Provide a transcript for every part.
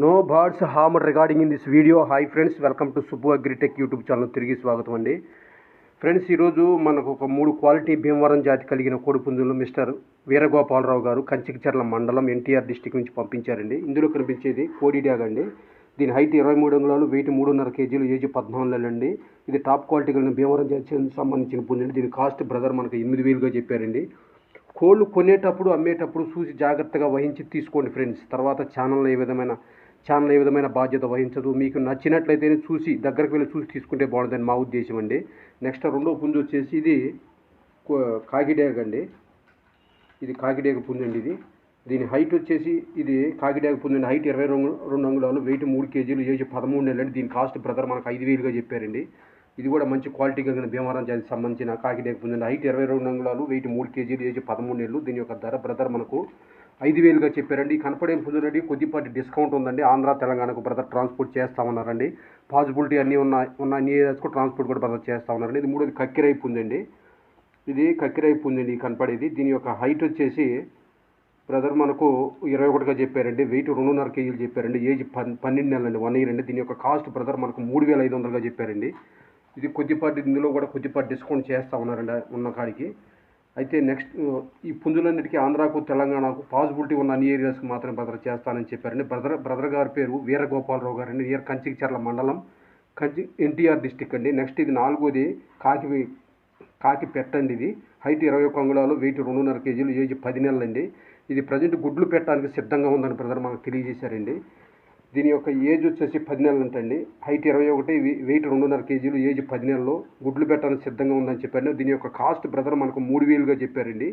No birds harm regarding in this video. Hi friends, welcome to Subbu agritech YouTube channel. తిరిగి స్వాగతం అండి. Friends, ఈరోజు మనకు ఒక 3 క్వాలిటీ భీమవరం జాతి కలిగిన కోడిపుంజులు మిస్టర్ వీరగోపాలరావు గారు కంచికిచర్ల మండలం ఎన్టీఆర్ డిస్టిక్ నుంచి పంపించారండి. ఇందులో కనిపించేది కోడి డ్యాగ్ అండి. దీని హైట్ 23 అంగుళాలు, వెయిట్ 3.5 కేజీలు, ఏజ్ 14 నెలలండి. ఇది టాప్ క్వాలిటీ కలిగిన భీమవరం జాతికి సంబంధించిన పుంజండి. దీని కాస్ట్ బ్రదర్ మనకు 8,000గా చెప్పారండి. కోళ్ళు కొనేటప్పుడు అమ్మేటప్పుడు చూసి జాగ్రత్తగా వహించి తీసుకోండి ఫ్రెండ్స్. తర్వాత ఛానల్ ఏ విధమైన బాధ్యత వహించదు. మీకు నచ్చినట్లయితేనే చూసి దగ్గరకు వెళ్ళి చూసి తీసుకుంటే బాగుంటుందని మా ఉద్దేశం అండి. నెక్స్ట్ రెండో పుంజు వచ్చేసి ఇది కాకిడ్యాగ్ అండి. ఇది కాకిడ్యాగ్ పుంజు అండి. దీని హైట్ వచ్చేసి ఇది కాకిడ్యాగ్ పుంజు అండి. హైట్ 22 అంగుళాలు, వెయిట్ 3 కేజీలు, ఏజ్ 13 నెలలండి. దీని కాస్ట్ బ్రదర్ మనకు 5,000గా చెప్పారండి. ఇది కూడా మంచి క్వాలిటీ కలిగిన భీమవరం జాతికి సంబంధించిన కాకిడ్యాగ్ పుంజు అండి. హైట్ 22 అంగుళాలు, వెయిట్ 3 కేజీలు, ఏజ్ 13 నెలలు. దీని యొక్క ధర బ్రదర్ మనకు 5,000గా చెప్పారండి. కనపడే పుంజులండి కొద్దిపాటి డిస్కౌంట్ ఉందండి. ఆంధ్ర తెలంగాణకు బ్రదర్ ట్రాన్స్పోర్ట్ చేస్తామన్నారండి. పాసిబిలిటీ అన్నీ ఉన్న అన్ని ఏరియాస్కు ట్రాన్స్పోర్ట్ కూడా బ్రదర్ చేస్తామన్నారండి. ఇది మూడోది కక్కిరైపు ఉందండి. ఇది కక్కిరైపు ఉందండి కనపడేది. దీని యొక్క హైట్ వచ్చేసి బ్రదర్ మనకు 21గా చెప్పారండి. వెయిట్ 2.5 కేజీలు చెప్పారండి. ఏజ్ 12 నెలలండి, 1 ఇయర్ అండి. దీని యొక్క కాస్ట్ బ్రదర్ మనకు 3,500గా చెప్పారండి. ఇది కొద్దిపాటి ఇందులో కూడా కొద్దిపాటి డిస్కౌంట్ చేస్తూ ఉన్నారండి ఉన్న కాడికి. అయితే నెక్స్ట్ ఈ పుంజులన్నిటికీ ఆంధ్రాకు తెలంగాణకు పాసిబిలిటీ ఉన్న అన్ని ఏరియాస్కి మాత్రమే బ్రదర్ చేస్తానని చెప్పారండి. బ్రదర్ గారి పేరు వీరగోపాలరావు గారు అండి. నియర్ కంచికిచర్ల మండలం, ఎన్టీఆర్ డిస్టిక్ అండి. నెక్స్ట్ ఇది నాలుగోది కాకి పెట్టండి. ఇది హైట్ 21 అంగుళాలు, వెయిట్ 2.5 కేజీలు, ఏజ్ 10 నెలలండి. ఇది ప్రజెంట్ గుడ్లు పెట్టడానికి సిద్ధంగా ఉందని బ్రదర్ మనకు తెలియజేశారండి. దీని యొక్క ఏజ్ వచ్చేసి 10 నెలలు అంటండి. హైట్ 21, వెయిట్ 2.5 కేజీలు, ఏజ్ 10 నెలలు, గుడ్లు పెట్టడానికి సిద్ధంగా ఉందని చెప్పారు. దీని యొక్క కాస్ట్ బ్రదర్ మనకు 3,000గా చెప్పారండి.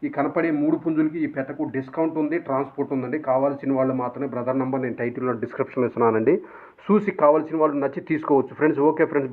ఈ కనపడే 3 పుంజులకి ఈ పెట్టకు డిస్కౌంట్ ఉంది, ట్రాన్స్పోర్ట్ ఉందండి. కావాల్సిన వాళ్ళు మాత్రమే బ్రదర్ నెంబర్ నేను టైటిల్లో డిస్క్రిప్షన్లో ఇస్తున్నానండి. చూసి కావాల్సిన వాళ్ళు నచ్చి తీసుకోవచ్చు ఫ్రెండ్స్. Okay friends.